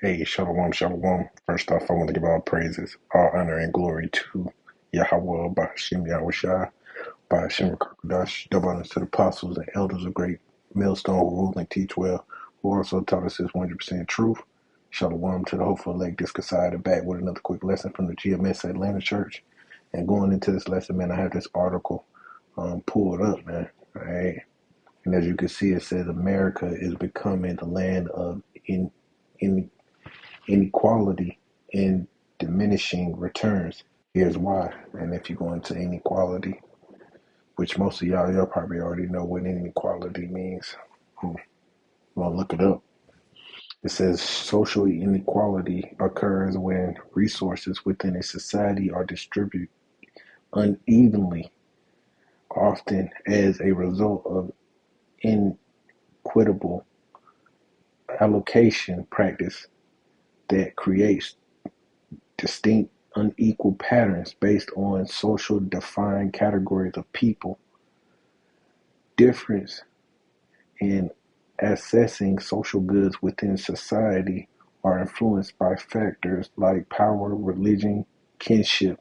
Hey, Shalom, Shalom. First off, I want to give all praises, all honor, and glory to Yahweh, Ba'ashem Yahushua, Ba'ashem Kakudash, double honors to the apostles and elders of great millstone who rule and teach well, who also taught us this 100% truth. Shalom to the hopeful elect disconsider back with another quick lesson from the GMS Atlanta Church. And going into this lesson, man, I have this article pulled up, man. All right. And as you can see, it says America is becoming the land of in inequality and diminishing returns. Here's why. And if you go into inequality, which most of y'all probably already know what inequality means. Well, look it up. It says social inequality occurs when resources within a society are distributed unevenly, often as a result of inequitable allocation practice that creates distinct unequal patterns based on social defined categories of people. Difference in accessing social goods within society are influenced by factors like power, religion, kinship,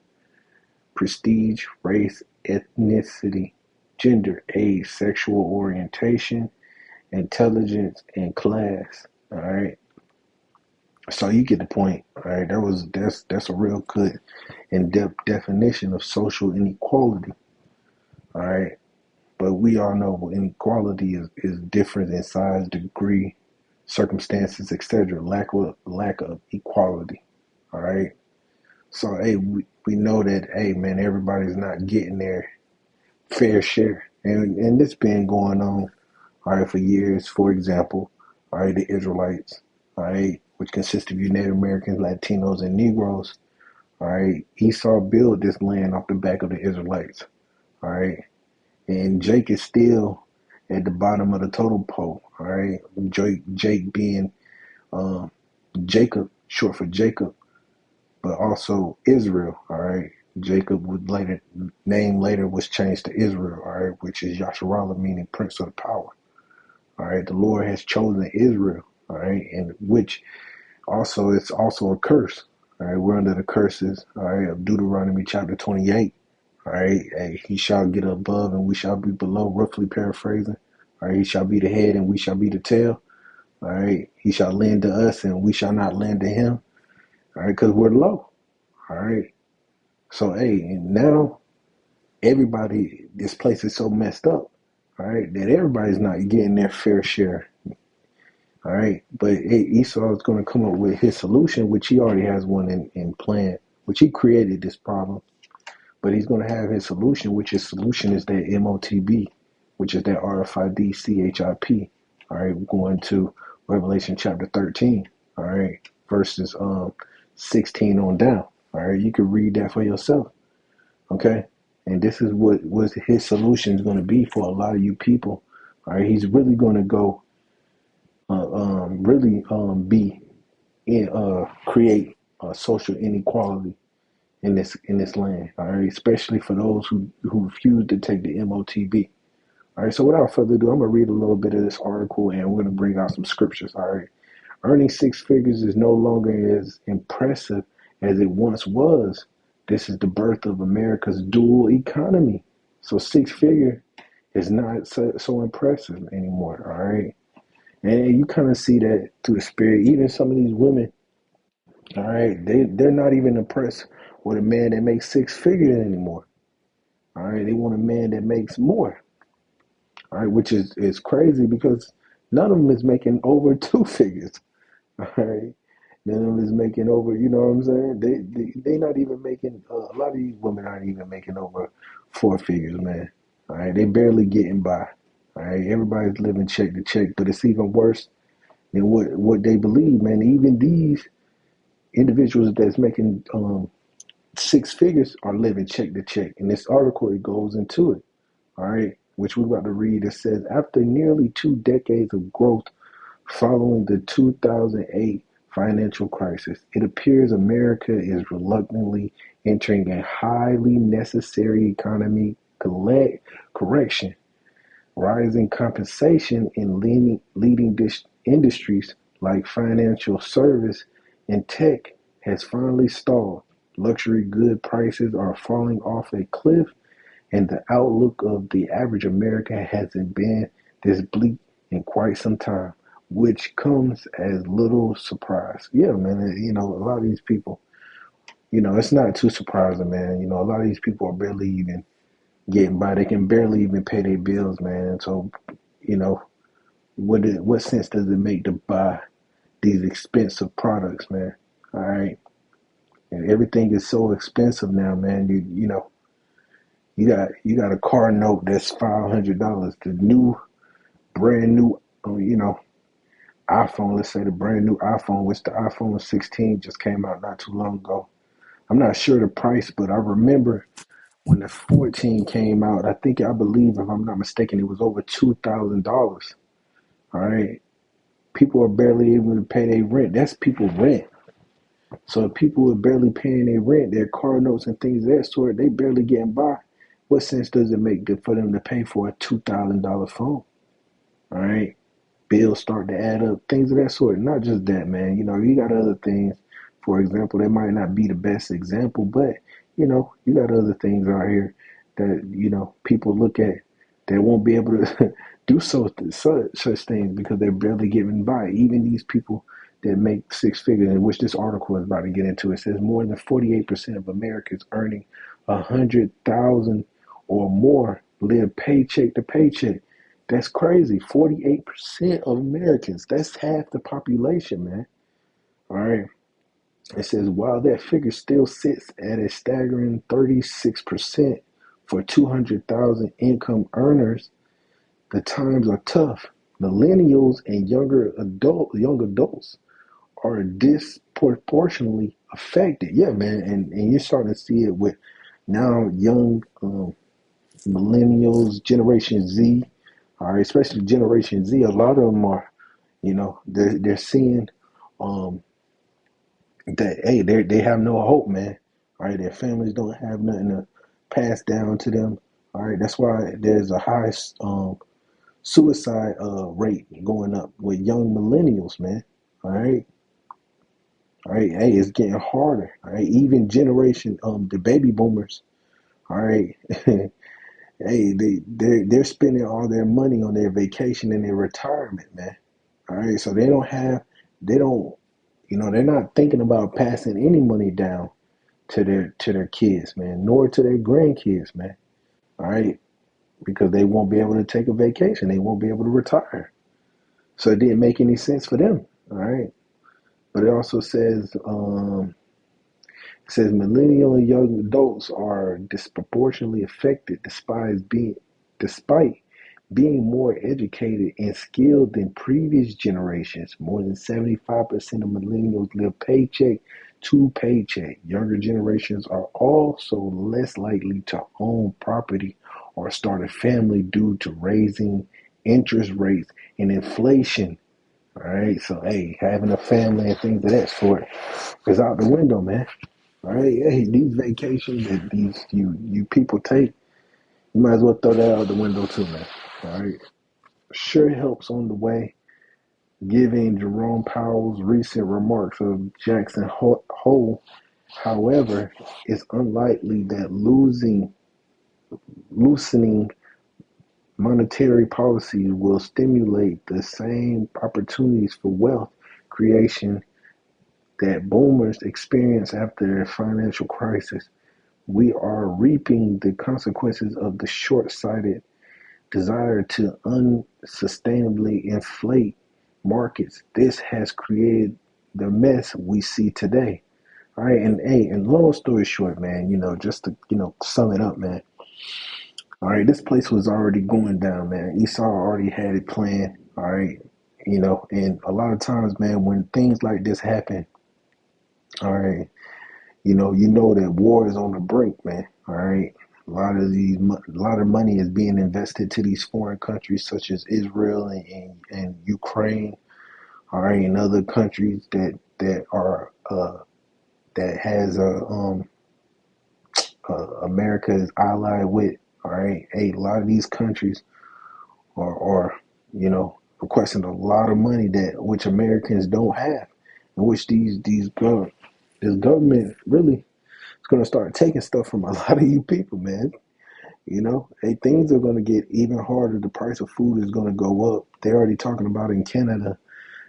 prestige, race, ethnicity, gender, age, sexual orientation, intelligence, and class. All right. So you get the point. All right. That's a real good in-depth definition of social inequality. All right. But we all know inequality is different in size, degree, circumstances, etc. Lack of equality. All right. So hey, we know that hey man, everybody's not getting their fair share. And this been going on, all right, for years. For example, all right, the Israelites, all right, which consist of you Native Americans, Latinos, and Negroes, all right, Esau built this land off the back of the Israelites. All right. And Jake is still at the bottom of the totem pole. All right, Jake being um, Jacob, short for Jacob, but also Israel. All right, Jacob would later name later was changed to Israel. All right, which is Yasharallah, meaning Prince of the Power. All right, the Lord has chosen Israel. All right, and which also it's also a curse. All right, we're under the curses. All right, of Deuteronomy chapter 28. All right, hey, he shall get above and we shall be below, roughly paraphrasing. All right, he shall be the head and we shall be the tail. All right, he shall lend to us and we shall not lend to him. All right, because we're low. All right, so hey, and now everybody, this place is so messed up. All right, that everybody's not getting their fair share. All right, but hey, Esau is going to come up with his solution, which he already has one in plan, which he created this problem. But he's going to have his solution, which his solution is that MOTB, which is that RFID CHIP. All right, we're going to Revelation chapter 13. All right, verses 16 on down. All right, you can read that for yourself. Okay, and this is what his solution is going to be for a lot of you people. All right, he's really going to go really be in create social inequality in this land, all right, especially for those who refuse to take the MOTB. All right, so without further ado, I'm gonna read a little bit of this article and we're gonna bring out some scriptures. All right, earning six figures is no longer as impressive as it once was. This is the birth of America's dual economy. So six figure is not so impressive anymore. All right, and you kind of see that through the spirit. Even some of these women, all right, they're not even impressed with a man that makes six figures anymore. All right, they want a man that makes more. All right, which is crazy because none of them is making over two figures. All right, none of them is making over. You know what I'm saying? They not even making. A lot of these women aren't even making over four figures, man. All right, they barely getting by. All right, everybody's living check to check, but it's even worse than what they believe, man. Even these individuals that's making six figures are living check to check. In this article, it goes into it, all right, which we're about to read. It says, after nearly 2 decades of growth following the 2008 financial crisis, it appears America is reluctantly entering a highly necessary economy correction. Rising compensation in leading industries like financial service and tech has finally stalled. Luxury good prices are falling off a cliff, and the outlook of the average American hasn't been this bleak in quite some time, which comes as little surprise. Yeah, man, a lot of these people, it's not too surprising, man. A lot of these people are barely even getting by. They can barely even pay their bills, man. And so, you know, what sense does it make to buy these expensive products, man? All right. And everything is so expensive now, man. You got a car note that's $500. The brand new, iPhone. Let's say the brand new iPhone, which the iPhone 16 just came out not too long ago. I'm not sure the price, but I remember when the 14 came out. I believe, if I'm not mistaken, it was over $2,000. All right, people are barely able to pay their rent. That's people rent. So if people are barely paying their rent, their car notes and things of that sort, they barely getting by. What sense does it make for them to pay for a $2,000 phone? All right, bills start to add up, things of that sort. Not just that, man. You got other things. For example, that might not be the best example, but you got other things out here that people look at that won't be able to do such things because they're barely getting by. Even these people that make six figures, in which this article is about to get into, it says more than 48% of Americans earning 100,000 or more live paycheck to paycheck. That's crazy. 48% of Americans. That's half the population, man. All right. It says while that figure still sits at a staggering 36% for 200,000 income earners, the times are tough. Millennials and young adults are disproportionately affected. Yeah, man, and you're starting to see it with now young millennials, Generation Z, all right, especially Generation Z. A lot of them are, they're seeing that hey, they have no hope, man. All right, their families don't have nothing to pass down to them. All right, that's why there's a high suicide rate going up with young millennials, man. All right, all right, hey, it's getting harder. All right, even generation the baby boomers. All right, hey, they're spending all their money on their vacation and their retirement, man. All right, so they don't, they're not thinking about passing any money down to their kids, man, nor to their grandkids, man. All right, because they won't be able to take a vacation, they won't be able to retire. So it didn't make any sense for them. All right, but it also says millennial and young adults are disproportionately affected despite being more educated and skilled than previous generations. More than 75% of millennials live paycheck to paycheck. Younger generations are also less likely to own property or start a family due to raising interest rates and inflation. All right, so hey, having a family and things of that sort is out the window, man. All right, hey, these vacations that these you people take, you might as well throw that out the window too, man. All right, sure helps on the way. Giving Jerome Powell's recent remarks of Jackson Hole, however, it's unlikely that loosening monetary policies will stimulate the same opportunities for wealth creation that boomers experienced after their financial crisis. We are reaping the consequences of the short sighted desire to unsustainably inflate markets. This has created the mess we see today. All right, and hey, and long story short, man, just to sum it up, man. All right, this place was already going down, man. Esau already had it planned. All right, and a lot of times, man, when things like this happen, all right, you know that war is on the brink, man. All right, a lot of money is being invested to these foreign countries such as Israel and Ukraine. All right, and other countries that has America is allied with. All right, hey, a lot of these countries are you know requesting a lot of money that which Americans don't have, in which this government really is going to start taking stuff from a lot of you people, man. You know, hey, things are going to get even harder. The price of food is going to go up. They're already talking about in Canada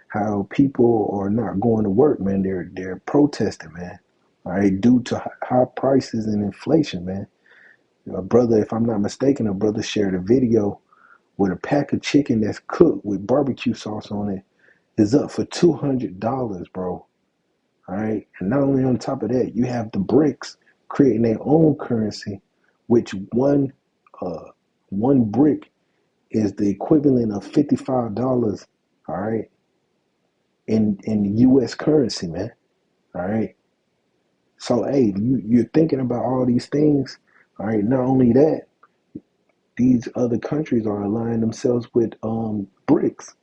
how people are not going to work, man. They're protesting, man. All right, due to high prices and inflation, man. A brother, if I'm not mistaken, a brother shared a video with a pack of chicken that's cooked with barbecue sauce on it is up for $200, bro. All right, and not only on top of that, you have the BRICS creating their own currency, which one brick is the equivalent of $55. All right, in U.S. currency, man. All right. So, hey, you're thinking about all these things. All right. Not only that, these other countries are aligning themselves with BRICS,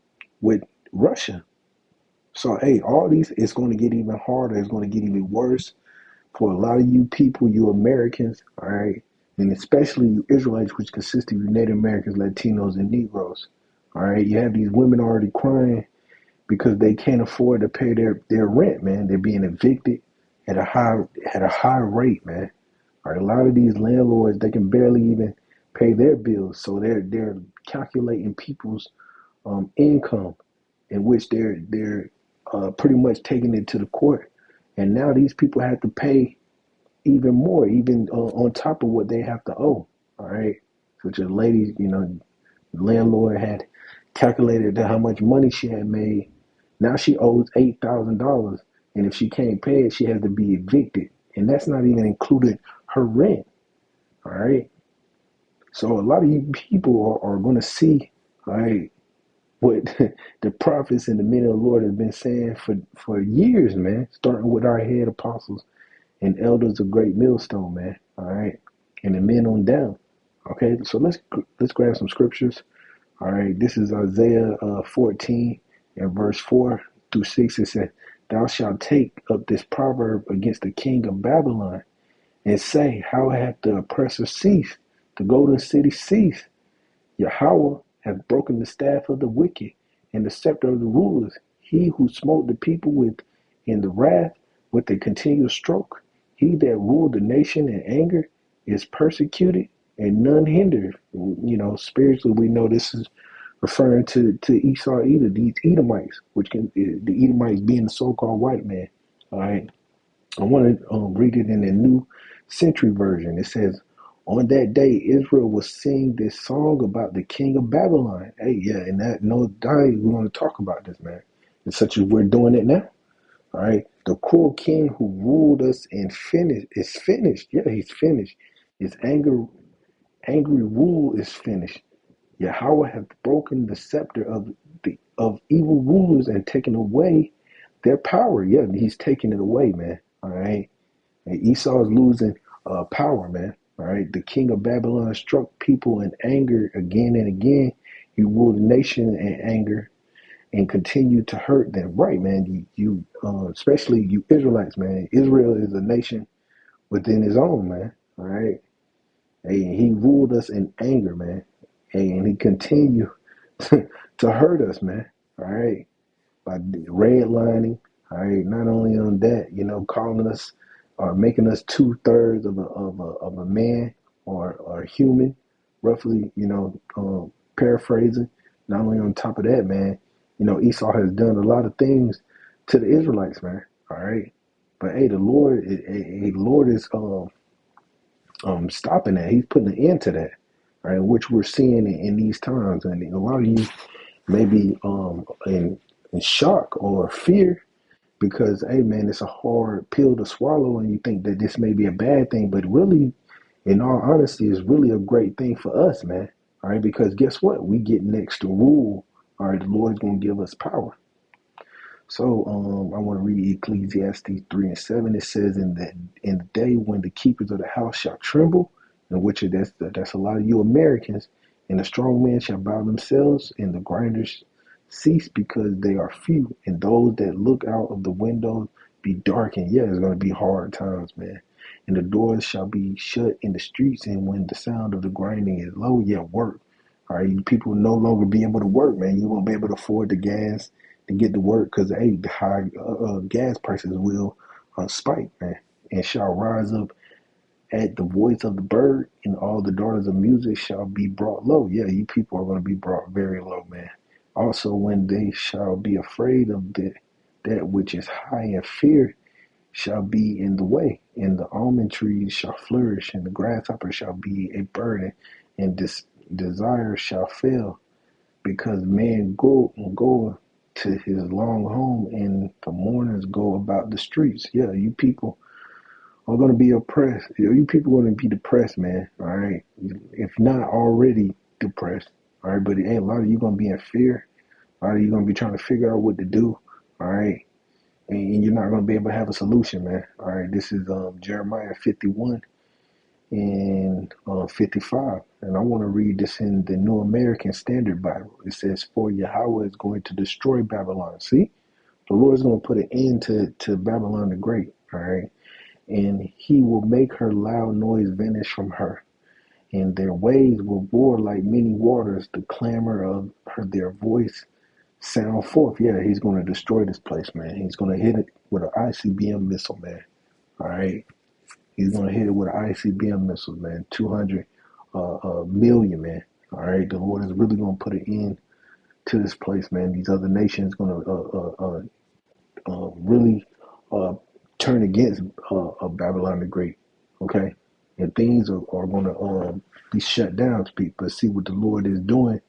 with Russia. So, hey, all these, it's going to get even harder. It's going to get even worse for a lot of you people, you Americans, all right, and especially you Israelites, which consist of you Native Americans, Latinos, and Negroes. All right, you have these women already crying because they can't afford to pay their rent, man. They're being evicted at a high rate, man. All right, a lot of these landlords, they can barely even pay their bills, so they're calculating people's income, in which they're pretty much taking it to the court, and now these people have to pay even more, even on top of what they have to owe. All right, such a lady, the landlord had calculated how much money she had made. Now she owes $8,000, and if she can't pay it, she has to be evicted, and that's not even included her rent. All right, so a lot of you people are going to see, all right, what the prophets and the men of the Lord have been saying for years, man. Starting with our head apostles and elders of Great Millstone, man. All right, and the men on down. Okay, so let's grab some scriptures. All right, this is Isaiah 14 and verse 4 through 6. It says, "Thou shalt take up this proverb against the king of Babylon, and say, How hath the oppressor ceased? The golden city ceased. Yahweh hath broken the staff of the wicked and the scepter of the rulers. He who smote the people with in the wrath with a continual stroke. He that ruled the nation in anger is persecuted and none hindered." Spiritually, we know this is referring to Esau, Edom, these Edomites, which can the Edomites being the so-called white man. All right, I want to read it in the New Century Version. It says, "On that day, Israel will sing this song about the king of Babylon." Hey, yeah, and that no doubt we want to talk about this, man. And such as we're doing it now. All right, the cruel king who ruled us and finished is finished. Yeah, he's finished. His angry rule is finished. Yahweh hath broken the scepter of evil rulers and taken away their power. Yeah, he's taking it away, man. All right. And Esau is losing power, man. All right. The king of Babylon struck people in anger again and again. He ruled the nation in anger and continued to hurt them. Right, man. Especially you Israelites, man. Israel is a nation within his own, man. All right. And he ruled us in anger, man. And he continued to hurt us, man. All right. By redlining. All right. Not only on that, calling us or making us 2/3 of a man or human, roughly, paraphrasing. Not only on top of that, man, Esau has done a lot of things to the Israelites, man. All right. But hey, the Lord is stopping that. He's putting an end to that, right? Which we're seeing in these times, and a lot of you may be in shock or fear because, hey, man, it's a hard pill to swallow, and you think that this may be a bad thing, but really, in all honesty, it's really a great thing for us, man. All right, because guess what? We get next to rule. All right, the Lord's gonna give us power. So I want to read Ecclesiastes 3 and 7. It says, in the day when the keepers of the house shall tremble, and which that's a lot of you Americans, and the strong men shall bow themselves, and the grinders cease because they are few, and those that look out of the windows be darkened. Yeah, it's going to be hard times, man. And the doors shall be shut in the streets, and when the sound of the grinding is low, yeah, work. All right, you people no longer be able to work, man. You won't be able to afford the gas to get to work because, hey, the high gas prices will spike, man, and shall rise up at the voice of the bird, and all the daughters of music shall be brought low. Yeah, you people are going to be brought very low, man. Also, when they shall be afraid of that which is high, and fear shall be in the way, and the almond trees shall flourish, and the grasshopper shall be a burden, and desire shall fail, because man go to his long home, and the mourners go about the streets. Yeah, you people are going to be oppressed. You people are going to be depressed, man. All right, if not already depressed. All right, but a lot of you going to be in fear. A lot of you going to be trying to figure out what to do. All right, and you're not going to be able to have a solution, man. All right, this is Jeremiah 51 and 55. And I want to read this in the New American Standard Bible. It says, "For Yahweh is going to destroy Babylon." See, the Lord is going to put an end to Babylon the Great. All right, and he will make her loud noise vanish from her, and their waves will roar like many waters. The clamor of their voice sound forth. Yeah, he's going to destroy this place, man. He's going to hit it with an ICBM missile, man. All right. He's going to hit it with an ICBM missile, man. 200 million, man. All right. The Lord is really going to put an end to this place, man. These other nations going to really uh, turn against Babylon the Great, okay? And things are going to be shut down, but see what the Lord is doing.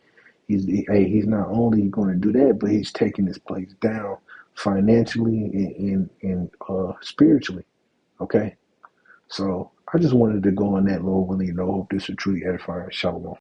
He's not only going to do that, but he's taking this place down financially and spiritually, okay? So I just wanted to go on that, Lord willing. Hope this is truly edifying. Shalom.